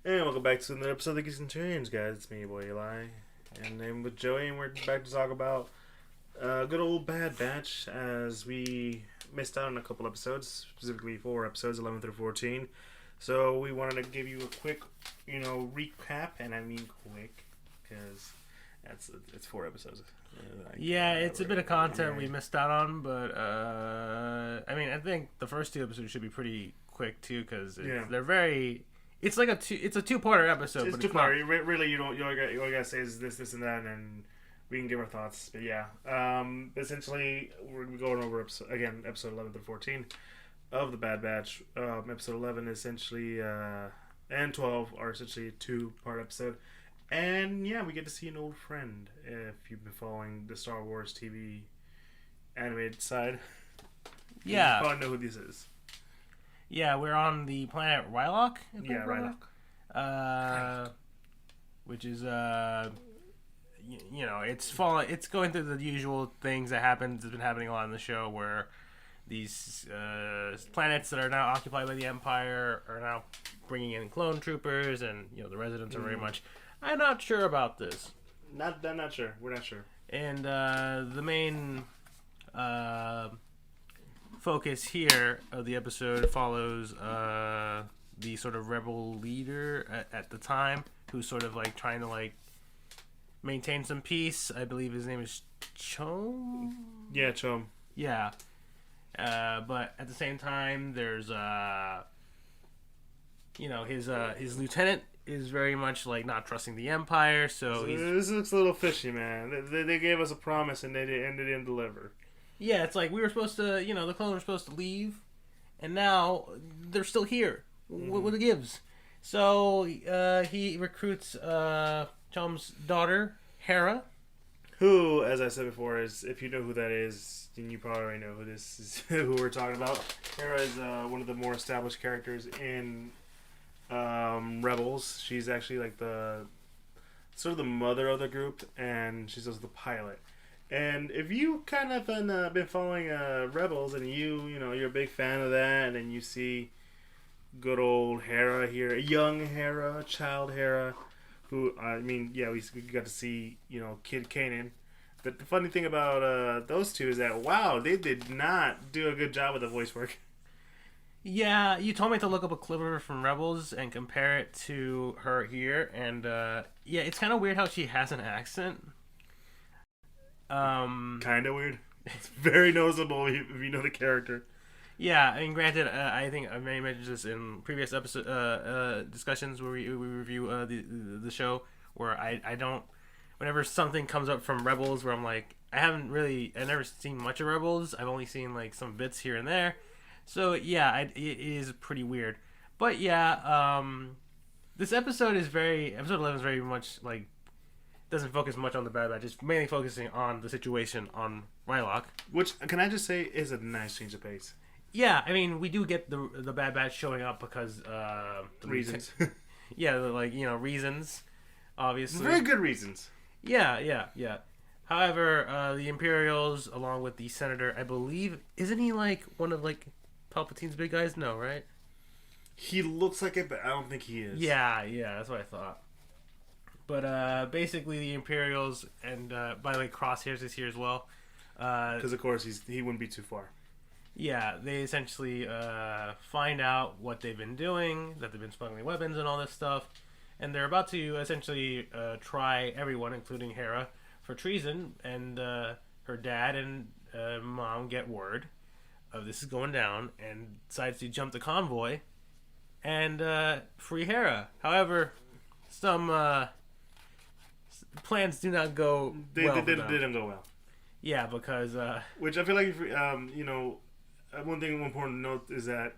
And welcome back to another episode of the Geek Centurions, guys. It's me, your boy Eli, and I'm with Joey, and we're back to talk about good old Bad Batch, as we missed out on a couple episodes, specifically 4 episodes, 11 through 14. So we wanted to give you a quick, recap, and I mean quick, because it's 4 episodes. Yeah, it's a bit of content we missed out on, but I think the first 2 episodes should be pretty quick too, because they're very. It's like it's a 2-parter episode. It's 2-parter. Really, you all you gotta say is this, and that, and we can give our thoughts. But yeah, essentially we're going over episode 11 through 14 of the Bad Batch. Episode 11 essentially, and 12 are essentially a 2-part episode. And yeah, we get to see an old friend. If you've been following the Star Wars TV animated side, you probably know who this is. Yeah, we're on the planet Rylock. Yeah, Rylock. Which is it's going through the usual things that happens. Has been happening a lot in the show, where these planets that are now occupied by the Empire are now bringing in clone troopers, and the residents are very much. I'm not sure about this. I'm not sure. We're not sure. And the main focus here of the episode follows the sort of rebel leader at the time, who's sort of like trying to like maintain some peace. I believe his name is Chom. Yeah, Chom. Yeah, but at the same time, there's his lieutenant is very much like not trusting the Empire. So this looks a little fishy, man. They gave us a promise and they didn't deliver. Yeah, it's like we were supposed to, the clones were supposed to leave, and now they're still here. What gives? So he recruits Chom's daughter, Hera. Who, as I said before, is, if you know who that is, then you probably already know who this is, who we're talking about. Hera is one of the more established characters in Rebels. She's actually like the sort of the mother of the group, and she's also the pilot. And if you kind of been following Rebels, and you're a big fan of that, and then you see good old Hera here, young Hera, child Hera, who, we got to see, Kid Kanan. But the funny thing about those two is that, wow, they did not do a good job with the voice work. Yeah, you told me to look up a clip of her from Rebels and compare it to her here, and it's kind of weird how she has an accent. Kind of weird. It's very noticeable if you know the character. Yeah, I mean, granted, I think I may have mentioned this in previous episode discussions where we review the show, where I don't, whenever something comes up from Rebels where I'm like, I've never seen much of Rebels. I've only seen like some bits here and there. So yeah, it is pretty weird. But yeah, this episode 11 is very much like, doesn't focus much on the Bad Batch. It's mainly focusing on the situation on Rylock. Which, can I just say, is a nice change of pace. Yeah, I mean, we do get the Bad Batch showing up because... reasons. Reasons, obviously. Very good reasons. Yeah. However, the Imperials, along with the Senator, I believe... Isn't he, like, one of, like, Palpatine's big guys? No, right? He looks like it, but I don't think he is. Yeah, that's what I thought. But basically, the Imperials, and by the way, Crosshairs is here as well. Because, of course, he wouldn't be too far. Yeah, they essentially find out what they've been doing, that they've been smuggling weapons and all this stuff, and they're about to essentially try everyone, including Hera, for treason, and her dad and mom get word of this is going down, and decides to jump the convoy and free Hera. However, some plans do not go well. They didn't go well. Yeah, because... Which I feel like, one thing important to note is that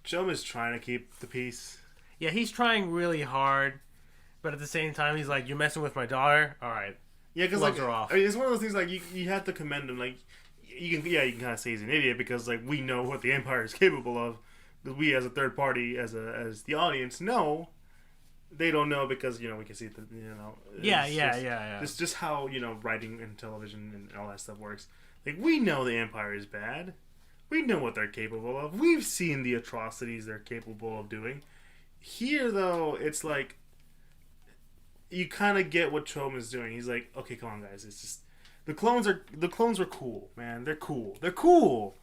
Chom is trying to keep the peace. Yeah, he's trying really hard, but at the same time, he's like, "You're messing with my daughter? All right." Yeah, because like, I mean, it's one of those things like you have to commend him. Like, you can kind of say he's an idiot because like we know what the Empire is capable of. Because we as a third party, as the audience, know. They don't know because we can see Yeah. It's just how writing and television and all that stuff works. Like, we know the Empire is bad. We know what they're capable of. We've seen the atrocities they're capable of doing. Here, though, it's like you kind of get what Chom is doing. He's like, okay, come on, guys. It's just the clones are cool, man. They're cool. They're cool.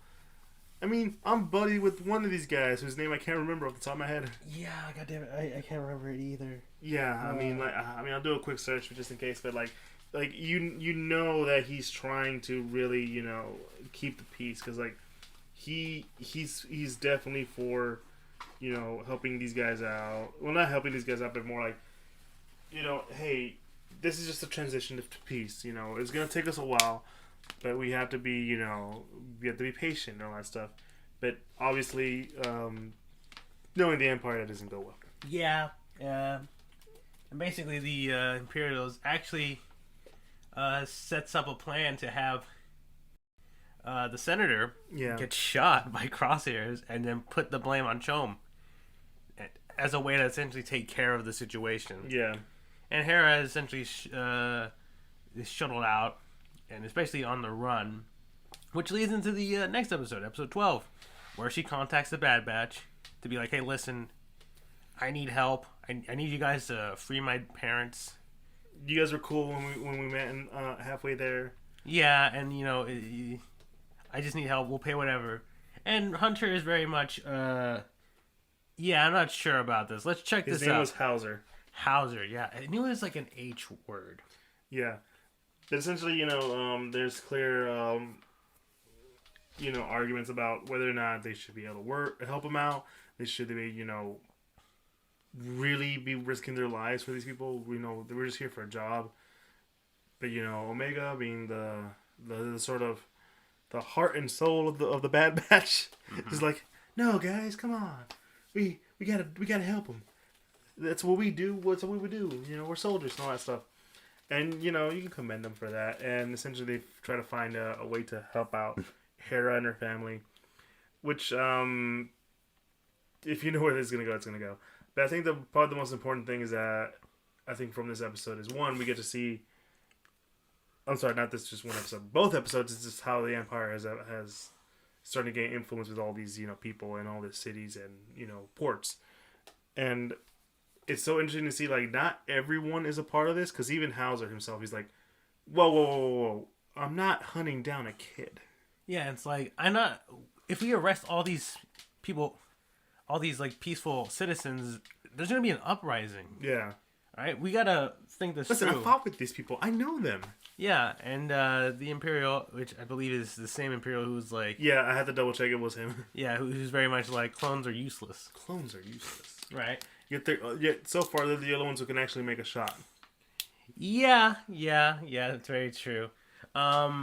I mean, I'm buddy with one of these guys whose name I can't remember off the top of my head. Yeah, goddamn it, I can't remember it either. Yeah, I mean, I'll do a quick search just in case, but like you know that he's trying to really, you know, keep the peace because like he's definitely for, you know, helping these guys out. Well, not helping these guys out, but more like, you know, hey, this is just a transition to peace. You know, it's gonna take us a while, but we have to be, you know, we have to be patient and all that stuff. But obviously, knowing the Empire, that doesn't go well. Yeah, and basically the Imperials actually sets up a plan to have the senator get shot by crosshairs and then put the blame on Chom as a way to essentially take care of the situation. Yeah. And Hera essentially is shuttled out and is basically on the run, which leads into the next episode, episode 12, where she contacts the Bad Batch to be like, hey, listen, I need help. I need you guys to free my parents. You guys were cool when we met and halfway there. Yeah, and, you know, I just need help. We'll pay whatever. And Hunter is very much, yeah, I'm not sure about this. Let's check this out. His name was Hauser. Hauser, yeah. I knew it was like an H word. Yeah. But essentially, you know, there's clear, you know, arguments about whether or not they should be able to help him out. They should be, you know, really be risking their lives for these people. You know, they were just here for a job. But, you know, Omega being the sort of the heart and soul of the Bad Batch is like, no, guys, come on. We gotta help them. That's what we do. What's what we do? You know, we're soldiers and all that stuff. And, you know, you can commend them for that. And essentially they try to find a way to help out Hera and her family. Which, if you know where this is going to go, it's going to go. But I think probably the most important thing is that, I think from this episode is, one, we get to see... I'm sorry, not this just one episode. Both episodes is just how the Empire has started to gain influence with all these, you know, people and all these cities and, you know, ports. And... it's so interesting to see, like, not everyone is a part of this, because even Hauser himself, he's like, whoa, I'm not hunting down a kid. Yeah, it's like, if we arrest all these people, all these, like, peaceful citizens, there's going to be an uprising. Yeah. Alright, we got to think this through. Listen, I fought with these people. I know them. Yeah, and the Imperial, which I believe is the same Imperial who's like... yeah, I had to double check it was him. Yeah, who's very much like, clones are useless. Clones are useless. Right. Yet so far they're the only ones who can actually make a shot. Yeah, that's very true. But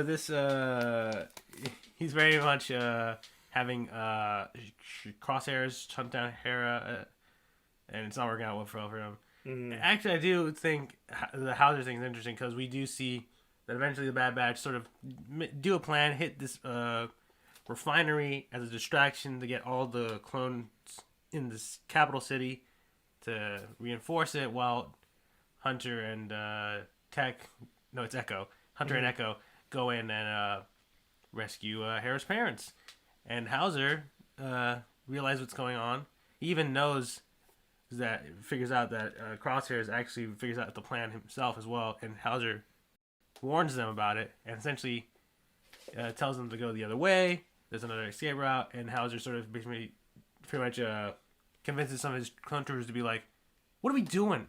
this he's very much having crosshairs hunt down Hera, and it's not working out well for him. Mm-hmm. Actually, I do think the Hauser thing is interesting because we do see that eventually the Bad Batch sort of do a plan, hit this refinery as a distraction to get all the clones in this capital city to reinforce it, while Hunter and Hunter and Echo go in and rescue Hera's parents. And Hauser realizes what's going on. He even figures out that Crosshairs actually figures out the plan himself as well, and Hauser warns them about it and essentially tells them to go the other way. There's another escape route, and Hauser sort of basically pretty much convinces some of his clone troopers to be like, what are we doing?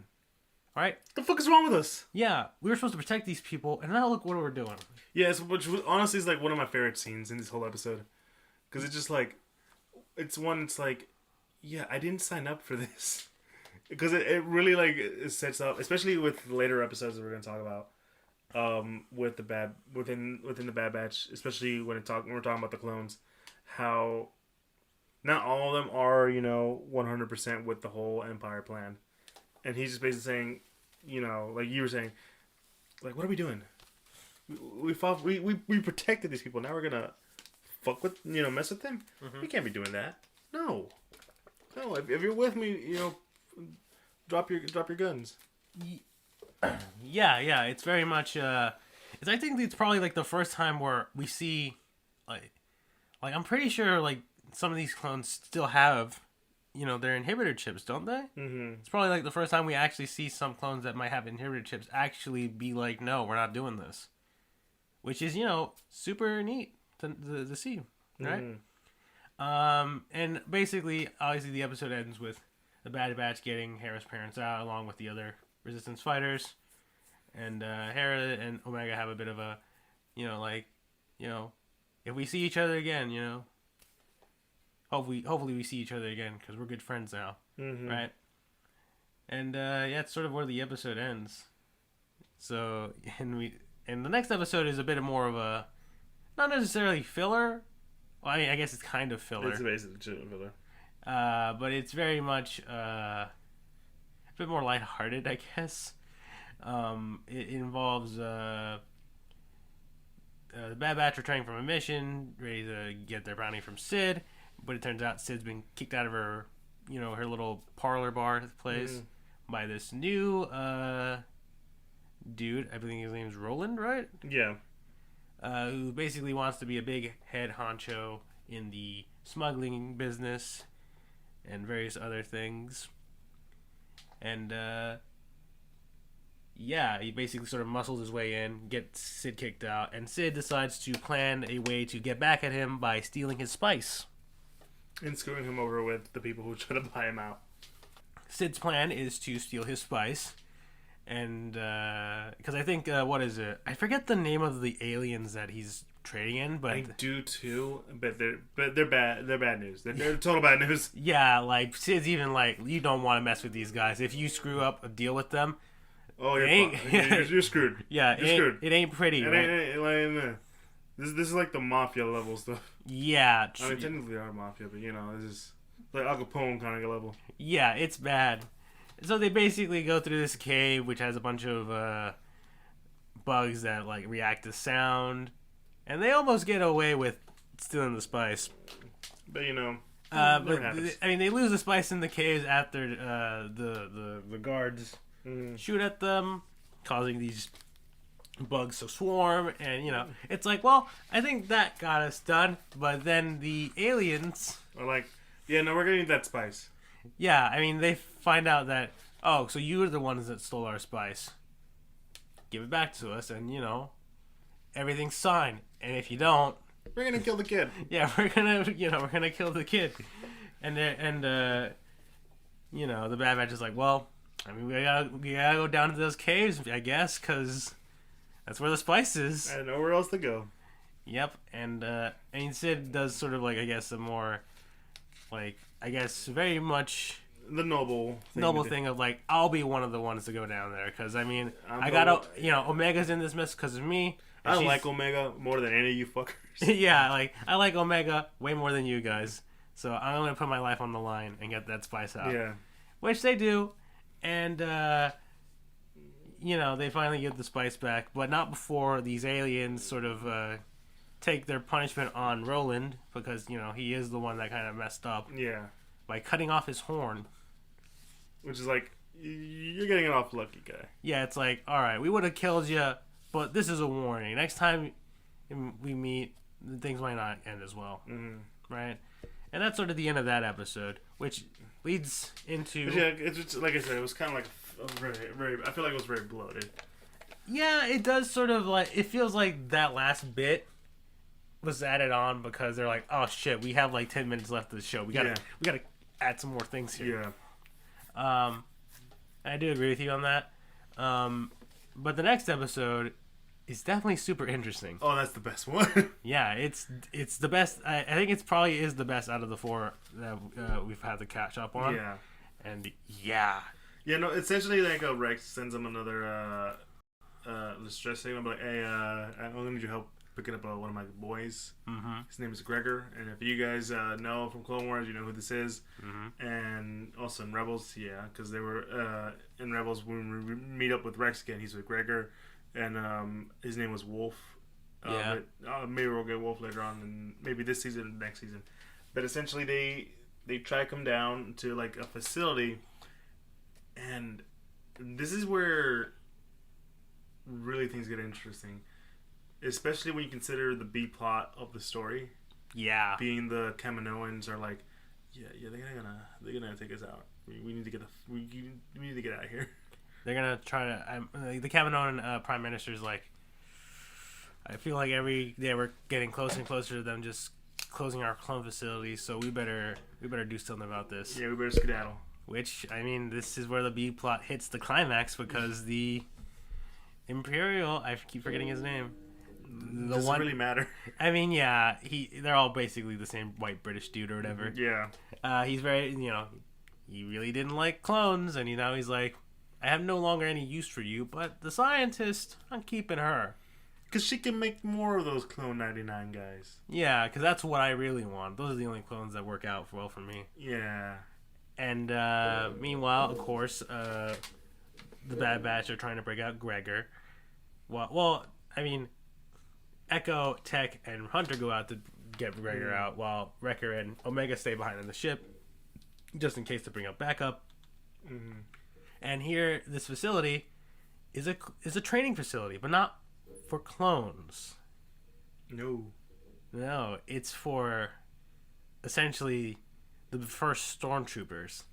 Alright? What the fuck is wrong with us? Yeah, we were supposed to protect these people, and now look what we're doing. Yeah, which honestly is like one of my favorite scenes in this whole episode. Because it's just like, it's like, yeah, I didn't sign up for this. Because it really like it sets up, especially with later episodes that we're going to talk about. With the within the Bad Batch, especially when we're talking about the clones, how not all of them are, you know, 100% with the whole Empire plan, and he's just basically saying, you know, like you were saying, like, what are we doing? We fought, we protected these people. Now we're gonna mess with them. Mm-hmm. We can't be doing that. No. If you're with me, you know, drop your guns. Yeah, it's very much. I think it's probably like the first time where we see, like I'm pretty sure like some of these clones still have their inhibitor chips, don't they? Mm-hmm. It's probably like the first time we actually see some clones that might have inhibitor chips actually be like, no, we're not doing this, which is super neat to see, right? And basically, obviously, the episode ends with the Bad Batch getting Hera's parents out along with the other Resistance fighters, and Hera and Omega have a bit of a, if we see each other again, hopefully we see each other again because we're good friends now, right? And it's sort of where the episode ends. So and the next episode is a bit more of a, not necessarily filler. Well, I mean, I guess it's kind of filler. It's basically filler. But it's very much a bit more lighthearted, I guess. It involves the Bad Batch returning from a mission, ready to get their bounty from Sid, but it turns out Sid's been kicked out of her, her little parlor bar place by this new dude. I believe his name's Roland, right? Yeah. Who basically wants to be a big head honcho in the smuggling business and various other things. And he basically sort of muscles his way in, gets Sid kicked out, and Sid decides to plan a way to get back at him by stealing his spice. And screwing him over with the people who try to buy him out. Sid's plan is to steal his spice. And because I think what is it? I forget the name of the aliens that he's trading in, but I do too. But they're bad. They're bad news. They're total bad news. Yeah, like Sid's even like, you don't want to mess with these guys. If you screw up a deal with them, you're screwed. Yeah, you're screwed. It ain't pretty. This is like the mafia level stuff. Yeah, I mean, technically they are mafia, but this is like Al Capone kind of level. Yeah, it's bad. So they basically go through this cave, which has a bunch of bugs that like react to sound, and they almost get away with stealing the spice. But they lose the spice in the caves after the guards shoot at them, causing these bugs to swarm, and it's like, well, I think that got us done. But then the aliens are like, we're gonna need that spice. Yeah, I mean, they find out that, oh, so you were the ones that stole our spice. Give it back to us, and, everything's fine. And if you don't... we're gonna kill the kid. Yeah, we're gonna kill the kid. And the Bad Batch is like, well, I mean, we gotta go down to those caves, I guess, because that's where the spice is. I don't know where else to go. Yep, and Sid does sort of, like, I guess, a more, like... I guess very much the noble thing of like, I'll be one of the ones to go down there because I mean I gotta Omega's in this mess because of me. I like Omega more than any of you fuckers. Yeah, like I like Omega way more than you guys, so I'm gonna put my life on the line and get that spice out. Yeah, which they do, and they finally get the spice back, but not before these aliens sort of take their punishment on Roland because he is the one that kind of messed up. Yeah, by cutting off his horn, which is like, you're getting it off lucky, guy. Yeah, it's like, all right, we would have killed you, but this is a warning. Next time we meet, things might not end as well, right? And that's sort of the end of that episode, which leads into. But yeah, it's just, like I said, it was kind of like very. I feel like it was very bloated. Yeah, it does sort of like, it feels like that last bit was added on because they're like, oh shit, we have like 10 minutes left of the show. We gotta add some more things here. Yeah. I do agree with you on that. But the next episode is definitely super interesting. Oh, that's the best one. Yeah, it's the best. I think it's probably is the best out of the four that we've had to catch up on. Yeah. And yeah. Yeah, no, essentially like Rex sends him another distress signal, like, hey, I'm gonna need your help picking up one of my boys. His name is Gregor, and if you guys know from Clone Wars, you know who this is. And also in Rebels, yeah, because they were in Rebels when we meet up with Rex again, he's with Gregor, and his name was Wolf. But, maybe we'll get Wolf later on, and maybe this season, next season. But essentially, they track him down to like a facility, and this is where really things get interesting. Especially when you consider the B plot of the story. Yeah. Being the Kaminoans are like Yeah, they're gonna take us out. We need to get we need to get out of here. They're gonna try to. The Kaminoan Prime Minister's like. I feel like every day we're getting closer and closer to them just closing our clone facility. So we better do something about this. Yeah, we better skedaddle. Which I mean, this is where the B plot hits the climax because the Imperial. I keep forgetting his name. Doesn't really matter. I mean, yeah, they're all basically the same white British dude or whatever. Yeah. He's very, he really didn't like clones, and he's like, I have no longer any use for you, but the scientist, I'm keeping her. Because she can make more of those Clone 99 guys. Yeah, because that's what I really want. Those are the only clones that work out well for me. Yeah. And meanwhile, of course, the Bad Batch are trying to break out Gregor. Well, I mean, Echo, Tech, and Hunter go out to get Gregor out, while Wrecker and Omega stay behind on the ship, just in case to bring up backup. Mm-hmm. And here, this facility is a training facility, but not for clones. No, it's for essentially the first Stormtroopers.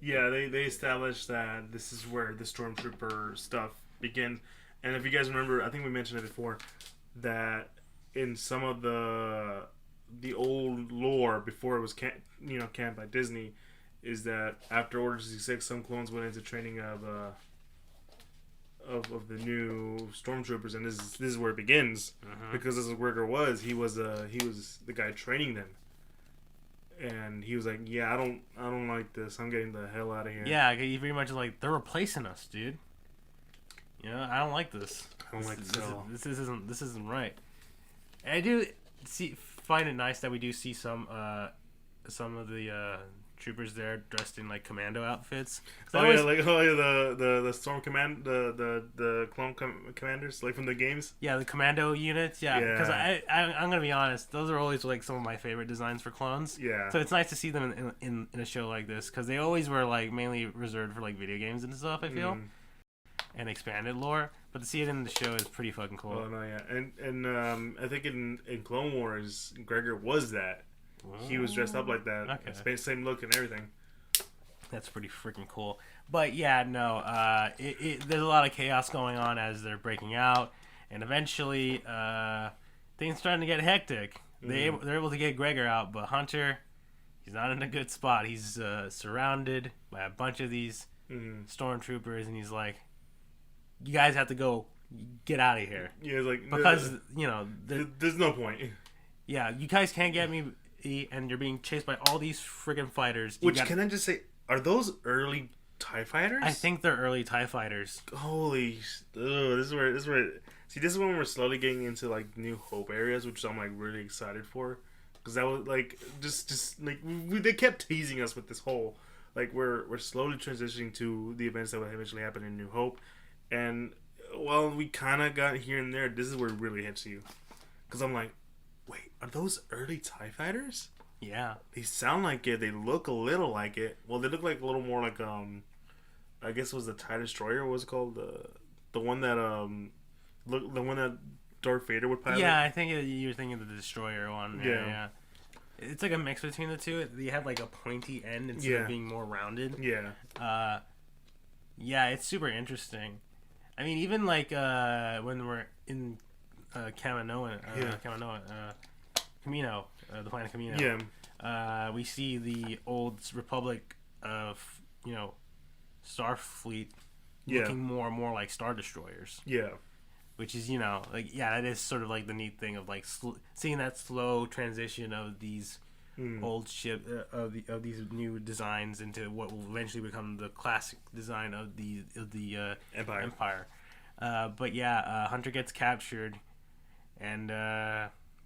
Yeah, they established that this is where the Stormtrooper stuff begins. And if you guys remember, I think we mentioned it before, that in some of the old lore before it was canned by Disney, is that after Order 66, some clones went into training of the new Stormtroopers, and this is where it begins, because this is where Gregor was. He was the guy training them, and he was like, "Yeah, I don't like this. I'm getting the hell out of here." Yeah, he pretty much like, they're replacing us, dude. I don't like this. I don't like this at all. This isn't right. And I do find it nice that we do see some of the troopers there dressed in like commando outfits. The storm the clone commanders, like from the games. Yeah, the commando units. Yeah, because I'm gonna be honest, those are always like some of my favorite designs for clones. Yeah. So it's nice to see them in a show like this, because they always were like mainly reserved for like video games and stuff, I feel, and expanded lore. But to see it in the show is pretty fucking cool. Oh no, yeah, and I think in Clone Wars, Gregor was that. He was dressed up like that. Okay. Same look and everything. That's pretty freaking cool. But yeah, no, there's a lot of chaos going on as they're breaking out, and eventually things starting to get hectic. They're able to get Gregor out, but Hunter, he's not in a good spot. He's surrounded by a bunch of these Stormtroopers, and he's like, "You guys have to go, get out of here." Yeah, like because there's no point. Yeah, you guys can't get me. And you're being chased by all these friggin' fighters. Can I just say, are those early TIE fighters? I think they're early TIE fighters. Holy, this is where. See, this is when we're slowly getting into like New Hope areas, which I'm like really excited for, because that was like just like they kept teasing us with this whole like we're slowly transitioning to the events that would eventually happen in New Hope, and while we kind of got here and there, this is where it really hits you, because I'm like, wait, are those early TIE fighters? Yeah. They sound like it. They look a little like it. Well, they look like a little more like I guess it was the TIE Destroyer. What was it called? The one that the one that Darth Vader would pilot. Yeah, I think you're thinking of the Destroyer one. Yeah. It's like a mix between the two. You have like a pointy end instead of being more rounded. Yeah. Yeah, it's super interesting. I mean, even like when we're in Camino, the planet Camino. Yeah. We see the old Republic of Starfleet looking more and more like Star Destroyers. Yeah. Which is that is sort of like the neat thing of like seeing that slow transition of these old ship of these new designs into what will eventually become the classic design of the Empire. But yeah, Hunter gets captured. And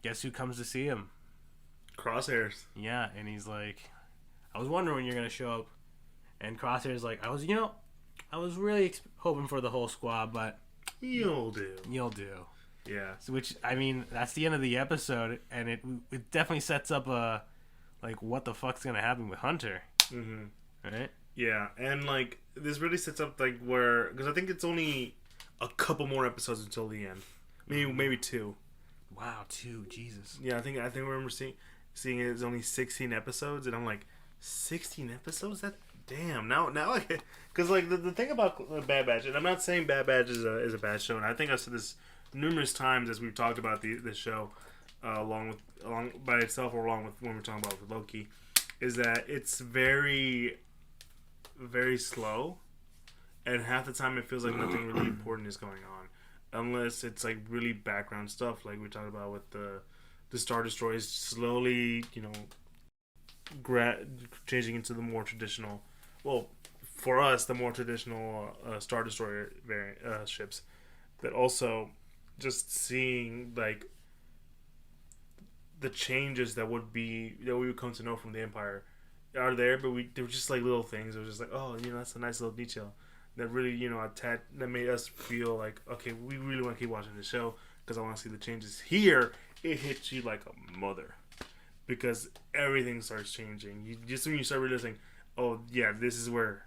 guess who comes to see him? Crosshairs. Yeah, and he's like, I was wondering when you're gonna show up. And Crosshair's like, I was really hoping for the whole squad, but you'll do. Yeah. So, which, I mean, that's the end of the episode, and it definitely sets up a like what the fuck's gonna happen with Hunter. Right? Yeah, and like this really sets up like where, because I think it's only a couple more episodes until the end. Maybe 2. Wow, 2, Jesus. Yeah, I think I remember seeing it's only 16 episodes, and I'm like, 16 episodes? That damn. Now because like the thing about Bad Batch, and I'm not saying Bad Batch is a bad show, and I think I've said this numerous times as we've talked about this show, along by itself or along with when we're talking about Loki, is that it's very, very slow, and half the time it feels like nothing really important is going on, unless it's like really background stuff, like we talked about with the Star Destroyers slowly, changing into the more traditional, well, for us, the more traditional Star Destroyer variant ships, but also just seeing like the changes that we would come to know from the Empire are there, but they were just like little things. It was just like, oh, that's a nice little detail that really, that made us feel like, okay, we really want to keep watching the show because I want to see the changes. Here, it hits you like a mother because everything starts changing. When you start realizing, oh yeah, this is where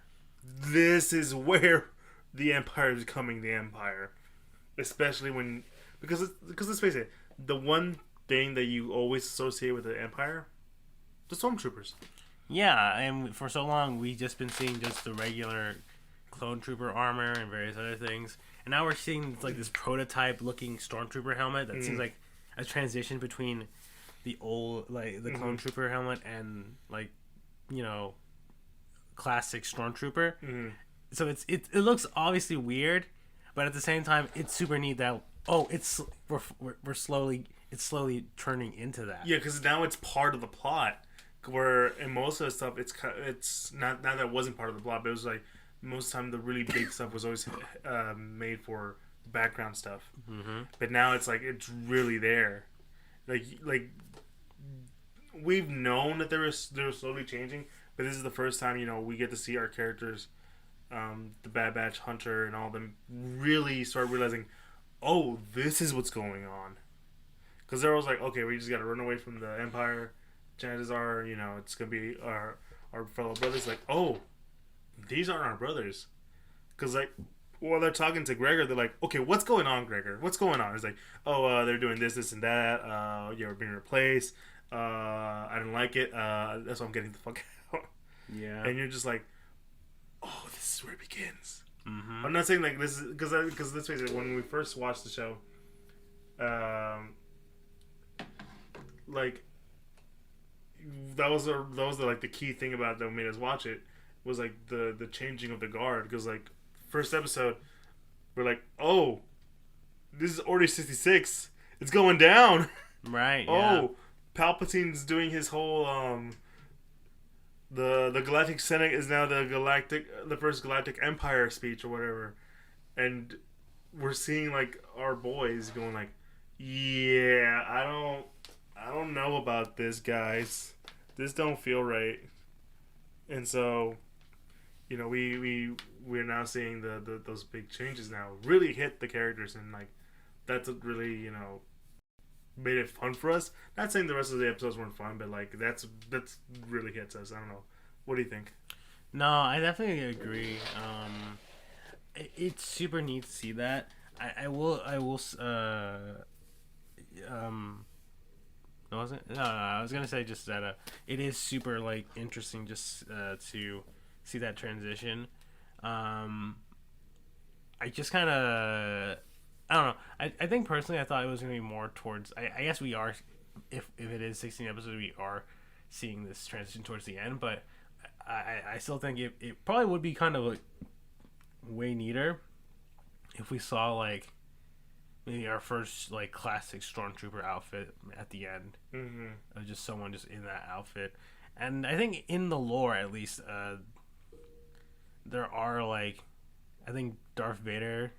the Empire is becoming the Empire, especially because let's face it, the one thing that you always associate with the Empire, the Stormtroopers. Yeah, and for so long we've just been seeing just the regular clone trooper armor and various other things, and now we're seeing like this prototype looking Stormtrooper helmet that seems like a transition between the old, like the clone trooper helmet and like classic Stormtrooper. So it looks obviously weird, but at the same time it's super neat that we're slowly turning into that. Yeah, because now it's part of the plot. Where in most of the stuff, it's not that it wasn't part of the plot, but it was like most of the time the really big stuff was always made for background stuff. But now it's like it's really there. Like we've known that they were slowly changing, but this is the first time we get to see our characters, the Bad Batch, Hunter, and all of them really start realizing, oh, this is what's going on. Because they're always like, okay, we just got to run away from the Empire. Chances are, it's gonna be our fellow brothers. Like, oh, these aren't our brothers. Because like, while they're talking to Gregor, they're like, okay, what's going on, Gregor? What's going on? It's like, oh, they're doing this, and that. We're being replaced. I didn't like it. That's why I'm getting the fuck out. Yeah. And you're just like, oh, this is where it begins. I'm not saying like this is because let's face it, when we first watched the show, like. That was like the key thing about it that made us watch it was like the changing of the guard, because like first episode we're like, oh, this is Order 66, it's going down, right? Yeah. Oh, Palpatine's doing his whole the Galactic Senate is now the first Galactic Empire speech or whatever, and we're seeing like our boys going like, yeah, I don't know about this, guys. This don't feel right. And so, we're now seeing those big changes now really hit the characters, and like that's what really made it fun for us. Not saying the rest of the episodes weren't fun, but like that's really hits us. I don't know. What do you think? No, I definitely agree. It's super neat to see that. I will. No, I was gonna say just that it is super like interesting just to see that transition. I just kind of, I don't know. I think personally I thought it was gonna be more towards. I guess we are, if it is 16 episodes, we are seeing this transition towards the end. But I still think it probably would be kind of like way neater if we saw like maybe our first like classic Stormtrooper outfit at the end, of just someone just in that outfit. And I think in the lore, at least, there are like, I think Darth Vader,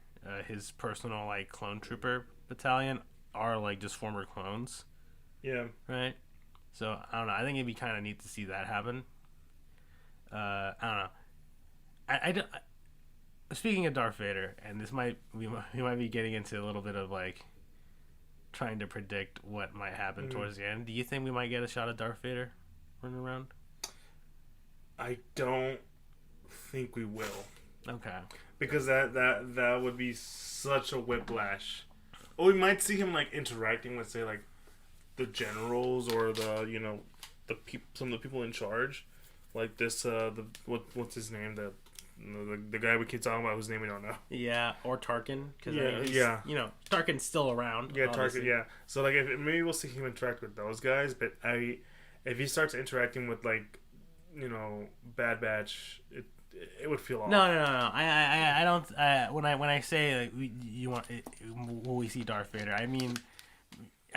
his personal like clone trooper battalion are like just former clones. Yeah. Right. So I don't know. I think it'd be kind of neat to see that happen. I don't know. I don't. Speaking of Darth Vader, and we might be getting into a little bit of like trying to predict what might happen towards the end. Do you think we might get a shot of Darth Vader running around? I don't think we will. Okay. Because that would be such a whiplash. Or we might see him like interacting with, say, like the generals or the some of the people in charge. like this what's his name, the guy we keep talking about whose name we don't know. Yeah, or Tarkin. Cause Yeah. You know, Tarkin's still around. Yeah, obviously. Tarkin. Yeah. So like, maybe we'll see him interact with those guys, but if he starts interacting with like, Bad Batch, it would feel off. No. I don't. When I say like will we see Darth Vader? I mean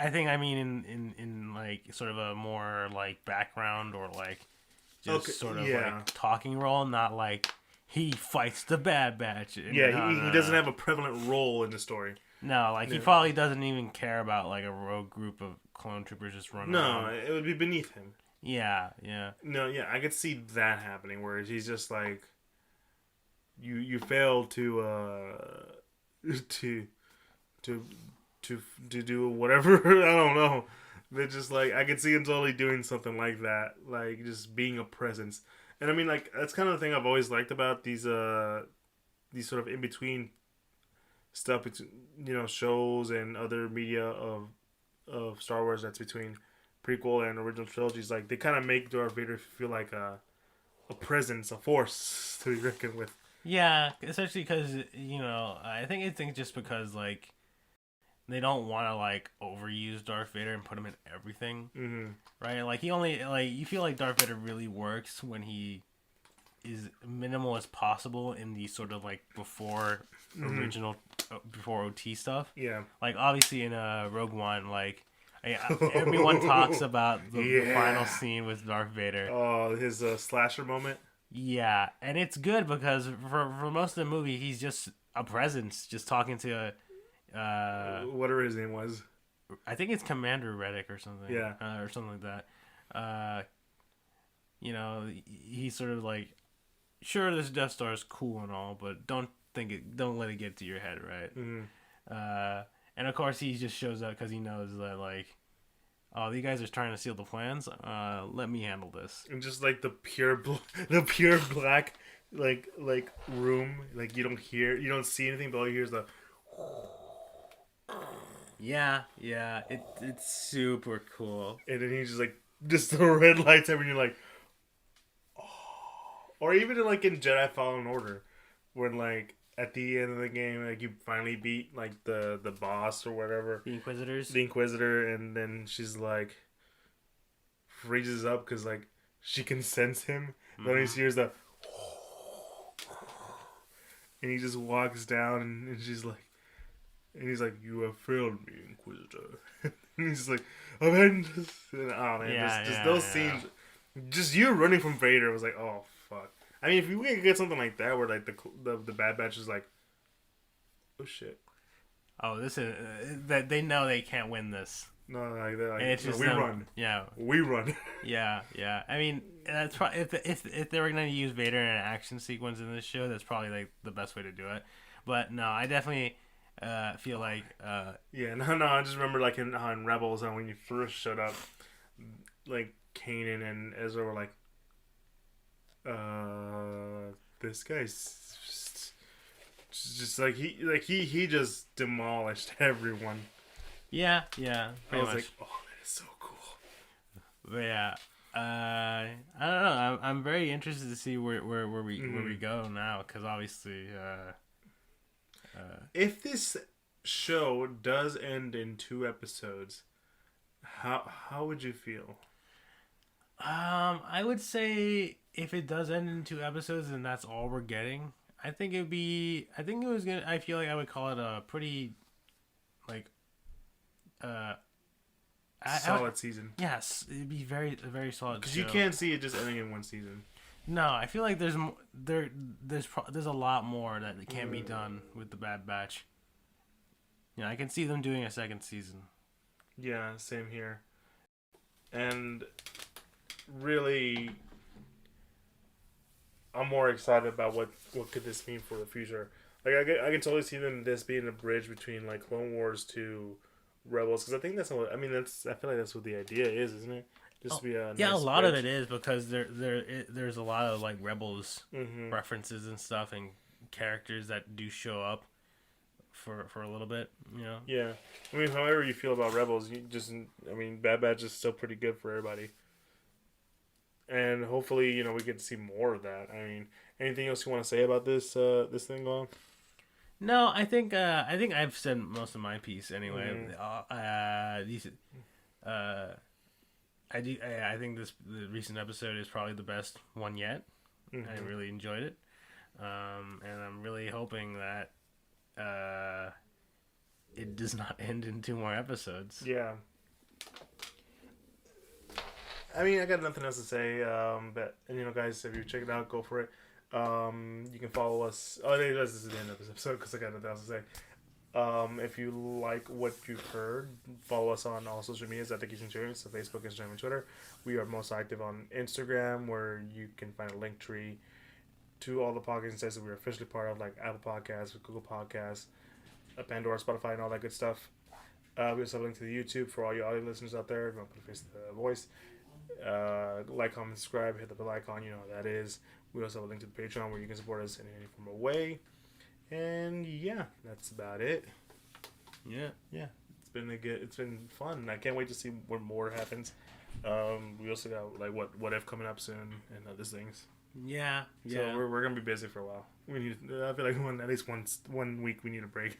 in like sort of a more like background or like just sort of like talking role, not like he fights the Bad Batch. Yeah, he doesn't have a prevalent role in the story. No, like he probably doesn't even care about like a rogue group of clone troopers just running around. No, it would be beneath him. Yeah. No, yeah, I could see that happening where he's just like, you failed to do whatever. I don't know. They're just like, I could see him totally doing something like that, like just being a presence. And I mean, like, that's kind of the thing I've always liked about these sort of in between stuff, shows and other media of Star Wars that's between prequel and original trilogies. Like, they kind of make Darth Vader feel like a presence, a force to be reckoned with. Yeah, especially because I think just because like they don't want to like overuse Darth Vader and put him in everything, right? Like you feel like Darth Vader really works when he is minimal as possible in the sort of like before original, before OT stuff. Yeah, like obviously in Rogue One, like everyone talks about the final scene with Darth Vader. Oh, his slasher moment. Yeah, and it's good because for most of the movie, he's just a presence, just talking to whatever his name was. I think it's Commander Reddick or something. Yeah, or something like that. He's sort of like, sure, this Death Star is cool and all, but don't let it get to your head, right? And of course, he just shows up because he knows that like, oh, you guys are trying to steal the plans. Let me handle this. And just like the pure black, like room, like you don't see anything, but all you hear is the. Yeah, it's super cool. And then he's just the red lights everywhere, and you're like, oh. Or even like in Jedi Fallen Order, when like at the end of the game, like you finally beat like the boss or whatever, the Inquisitor, and then she's like freezes up because like she can sense him. Then he hears the, and he just walks down, and she's like, and he's like, "You have failed me, Inquisitor." And he's like, "I'm in." Oh man, those scenes, just you running from Vader was like, oh fuck. I mean, if we could get something like that, where like the Bad Batch is like, oh shit. Oh, this is that they know they can't win this. No, they're like, and it's just we run. Yeah, we run. Yeah. I mean, that's probably if they were gonna use Vader in an action sequence in this show, that's probably like the best way to do it. But no, I definitely feel like yeah, no. I just remember like in Rebels, and when you first showed up, like Kanan and Ezra were like, this guy's just like he just demolished everyone. Yeah. I was like, oh, that is so cool. But yeah, I don't know. I'm very interested to see where we go now, because obviously, if this show does end in 2 episodes, how would you feel? I would say if it does end in 2 episodes and that's all we're getting, I think it was gonna. I feel like I would call it a pretty, like, solid season. Yes, it'd be very very solid. Because you can't see it just ending in 1 season. No, I feel like there's a lot more that can be done with the Bad Batch. Yeah, I can see them doing a 2nd season. Yeah, same here. And really, I'm more excited about what could this mean for the future. Like I can totally see this being a bridge between like Clone Wars to Rebels, because I think that's what I feel like that's what the idea is, isn't it? Just to be a nice a lot bridge. of it is, because there's a lot of like Rebels references and stuff and characters that do show up for a little bit, you know. Yeah, I mean, however you feel about Rebels, Bad Batch is still pretty good for everybody. and hopefully, we get to see more of that. I mean, anything else you want to say about this thing going? No, I think I've said most of my piece anyway. I think the recent episode is probably the best one yet. Mm-hmm. I really enjoyed it, and I'm really hoping that it does not end in 2 more episodes. Yeah. I mean, I got nothing else to say. But guys, if you check it out, go for it. You can follow us. Oh, this is the end of this episode because I got nothing else to say. If you like what you've heard, follow us on all social medias at the Geek Centurions, so Facebook, Instagram, and Twitter. We are most active on Instagram, where you can find a link tree to all the podcasts that we're officially part of, like Apple Podcasts, Google Podcasts, Pandora, Spotify, and all that good stuff. We also have a link to the YouTube for all you audio listeners out there. If you want to put a face to the voice. Like, comment, subscribe, hit the bell icon. You know what that is. We also have a link to the Patreon where you can support us in any form of way. And yeah, that's about it. Yeah. It's been fun. I can't wait to see what more happens. We also got like what if coming up soon and other things. Yeah. So we're gonna be busy for a while. I feel like at least one week we need a break.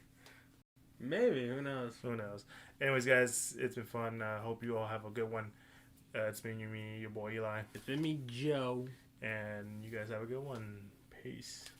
Maybe, who knows? Anyways, guys, it's been fun. Hope you all have a good one. It's been me, your boy Eli. It's been me, Joe. And you guys have a good one. Peace.